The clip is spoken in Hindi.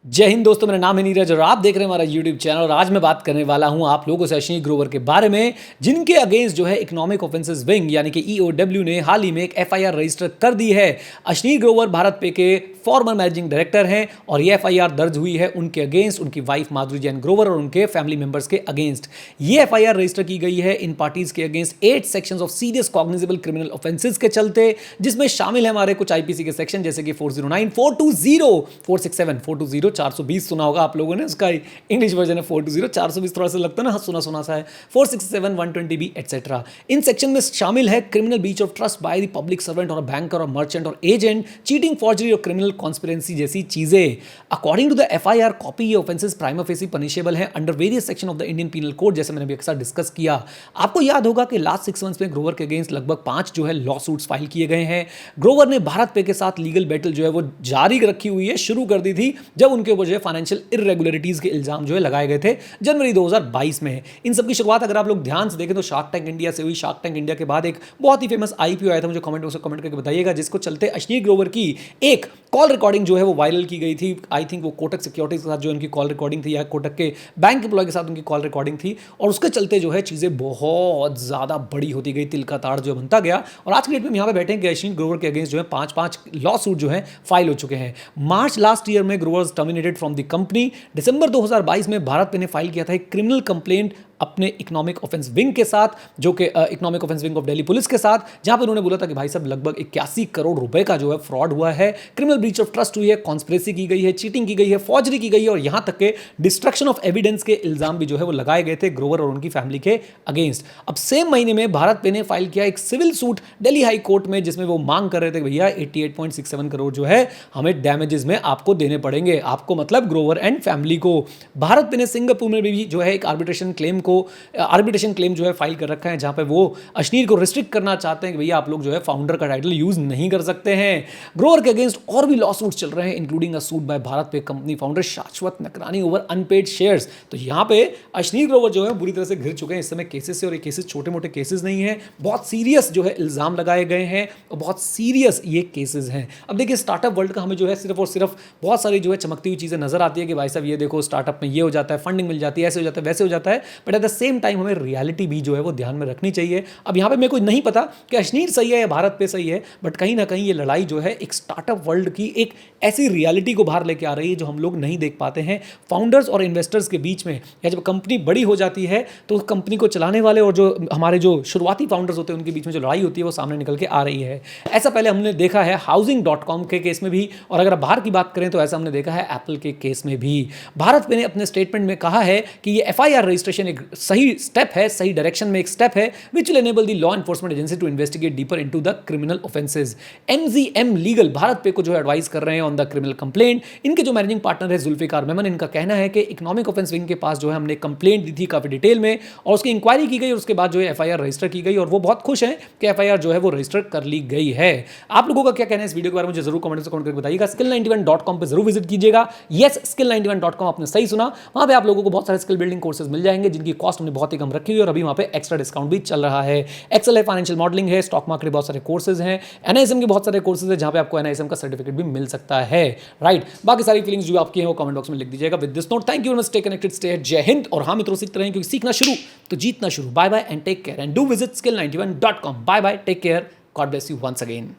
जय हिंद दोस्तों, मेरा नाम है नीरज और आप देख रहे हैं हमारा यूट्यूब चैनल। और आज मैं बात करने वाला हूं आप लोगों से अश्विनी ग्रोवर के बारे में, जिनके अगेंस्ट जो है इकोनॉमिक ऑफेंसेस विंग यानी कि ईओडब्ल्यू ने हाल ही में एक एफआईआर रजिस्टर कर दी है। अश्विनी ग्रोवर भारत पे के फॉर्मर मैनेजिंग डायरेक्टर हैं और ये एफआईआर दर्ज हुई है उनके अगेंस्ट, उनकी वाइफ माधुरी जैन ग्रोवर और उनके फैमिली मेंबर्स के अगेंस्ट। ये एफआईआर रजिस्टर की गई है इन पार्टीज के against 8 sections of serious cognizable criminal offences के चलते, जिसमें शामिल है हमारे कुछ आईपीसी के सेक्शन जैसे कि 409, 420, 467, 420, 420 सुना होगा आप लोगों ने, उसका इंग्लिश वर्जन है 420, 420 थोड़ा सा लगता है ना, सुना सुना सा है, 467, 120B एटसेट्रा। इन सेक्शन में शामिल है criminal breach of trust by the public servant और बैंकर और मर्चेंट और एजेंट, चीटिंग, फॉर्जरी और क्रिमिनल कॉन्स्पिरेंसी जैसी चीजें। According to the FIR copy, ये ऑफेंसेस प्राइमा फेसी पनिशेबल है under various section of the Indian penal code, जैसे मैंने अभी अक्सर डिस्कस किया। आपको याद होगा कि लास्ट 6 मंथ्स में ग्रोवर के अगेंस्ट लगभग 5 जो है लॉ सूट्स फाइल किए गए हैं। ग्रोवर ने भारत पे के साथ लीगल बैटल जो है वो जारी रखी हुई है, शुरू कर दी थी जब उनके ऊपर जो है फाइनेंशियल इरेगुलरिटीज के इल्जाम जो है लगाए गए थे जनवरी 2022 में। इन सब की शुरुआत अगर आप लोग ध्यान से देखें तो शार्क टैंक इंडिया से हुई। शार्क टैंक इंडिया के बाद एक बहुत ही फेमस आईपीओ आया था, मुझे कमेंट बॉक्स में कमेंट करके बताइएगा, जिसको चलते अश्विनी ग्रोवर की एक कॉल रिकॉर्डिंग जो है वो वायरल की गई थी। आई थिंक वो कोटक सिक्योरिटीज के साथ जो उनकी कॉल रिकॉर्डिंग थी या कोटक के बैंक एम्प्लॉय के साथ उनकी कॉल रिकॉर्डिंग थी, और उसके चलते जो है चीजें बहुत ज्यादा बड़ी होती गई, तिल का ताड़ जो बनता गया। और आज की डेट में हम यहाँ पे बैठे हैं कि अश्विनी ग्रोवर के अगेंस्ट जो है 5 लॉ सूट जो है फाइल हो चुके हैं। मार्च लास्ट ईयर में Grover terminated from the company. दिसंबर 2022 में भारत पे ने फाइल किया था एक क्रिमिनल कंप्लेंट अपने इकोनॉमिक ऑफेंस विंग के साथ, जो कि economic offence wing of Delhi police के साथ, जहां पर उन्होंने बोला था कि भाई साहब लगभग 81 करोड़ रुपए का जो है फ्रॉड हुआ है, क्रिमिनल ब्रीच ऑफ ट्रस्ट हुई है, कॉन्स्पिरेसी की गई है, चीटिंग की गई है, फॉर्जरी की गई है और यहां तक के डिस्ट्रक्शन ऑफ एविडेंस के इल्जाम भी जो है वो लगाए गए थे ग्रोवर और उनकी फैमिली के अगेंस्ट। अब सेम महीने में भारत पे ने फाइल किया एक civil suit Delhi high court में, जिसमें वो मांग कर रहे थे कि भैया 88.67 करोड़ जो है हमें डैमेजेस में आपको देने पड़ेंगे, आपको मतलब ग्रोवर एंड फैमिली को। भारत पे ने सिंगापुर में भी जो है एक आर्बिट्रेशन क्लेम जो है फाइल कर रखा है, जहां पे वो अश्नीर को रिस्ट्रिक्ट करना चाहते हैं कि भैया आप लोग जो है फाउंडर का टाइटल यूज नहीं कर सकते हैं। ग्रोवर के अगेंस्ट और भी लॉ सूट्स चल रहे हैं, including a suit by BharatPe company founder शाश्वत नकरानी ओवर अनपेड शेयर्स। तो यहां पे अश्नीर ग्रोवर जो है बुरी तरह से घिर चुके हैं इस समय केसेस से, और ये केसेस छोटे मोटे केसेस नहीं है, बहुत सीरियस जो है इल्जाम लगाए गए हैं और बहुत सीरियस ये केसेस हैं। अब देखिए स्टार्टअप वर्ल्ड का हमें जो है सिर्फ और सिर्फ बहुत सारी जो है चमकती हुई चीजें नजर आती है कि भाई साहब ये देखो स्टार्टअप में ये हो जाता है, फंडिंग मिल जाती है, ऐसे हो जाता है, वैसे हो जाता है, but at the same time हमें रियलिटी भी जो है वो ध्यान में रखनी चाहिए। अब यहां पे मेरे को नहीं पता कि अश्नीर सही है या भारत पे सही है, बट कहीं ना कहीं ये लड़ाई जो है एक स्टार्टअप वर्ल्ड की एक ऐसी रियलिटी को बाहर लेके आ रही है जो हम लोग नहीं देख पाते हैं। फाउंडर्स और इन्वेस्टर्स के बीच में, या जब कंपनी बड़ी हो जाती है तो कंपनी को चलाने वाले और जो हमारे जो शुरुआती फाउंडर्स होते हैं उनके बीच में जो लड़ाई होती है वो सामने निकल के आ रही है। ऐसा पहले हमने देखा है हाउसिंग.com के केस में भी, और अगर बाहर की बात करें तो ऐसा हमने देखा है एप्पल के केस में भी। भारत पे ने अपने स्टेटमेंट में कहा है कि ये एफआईआर रजिस्ट्रेशन एक सही स्टेप है, सही डायरेक्शन में एक स्टेप है, which will enable the law enforcement agency to investigate deeper into the criminal offences. MGM legal BharatPe को जो एडवाइस कर रहे हैं ऑन द क्रिमिनल कंप्लेंट। इनके जो मैनेजिंग पार्टनर है जुल्फिकार मेमन, इनका कहना है कि इकोनॉमिक ऑफेंस विंग के पास जो है हमने कंप्लेंट दी थी काफी डिटेल में, और उसकी इंक्वायरी की गई और उसके बाद जो है एफआईआर रजिस्टर की गई, और वो बहुत खुश हैं कि एफआईआर जो है वो रजिस्टर कर ली गई है। आप लोगों का क्या कहना है इस वीडियो के बारे में मुझे जरूर कमेंट करके बताइएगा। skill91.com पे जरूर विजिट कीजिएगा। यस, skill91.com आपने सही सुना, वहां पे आप लोगों को बहुत सारे स्किल बिल्डिंग कोर्सेज मिल जाएंगे जिनकी कॉस्ट हमने बहुत ही कम रखी हुई है, और अभी वहां पे एक्स्ट्रा डिस्काउंट भी चल रहा है। एक्सेल है, फाइनेंशियल मॉडलिंग है, स्टॉक मार्केट बहुत सारे कोर्सेज हैं, एनआईएसएम के बहुत सारे कोर्सेज हैं जहां पे आपको एनआईएसएम का सर्टिफिकेट भी मिल सकता है। राइट, बाकी सारी फीलिंग्स जो आपकी हैं वो कमेंट बॉक्स में लिख दीजिएगा। With this note, thank you, stay connected, stay जय हिंद। और हाँ मित्रों, सीखते रहें क्योंकि सीखना शुरू तो जीतना शुरू। Bye bye and take care and do visit skill91.com। Bye bye, take care, God bless you once again.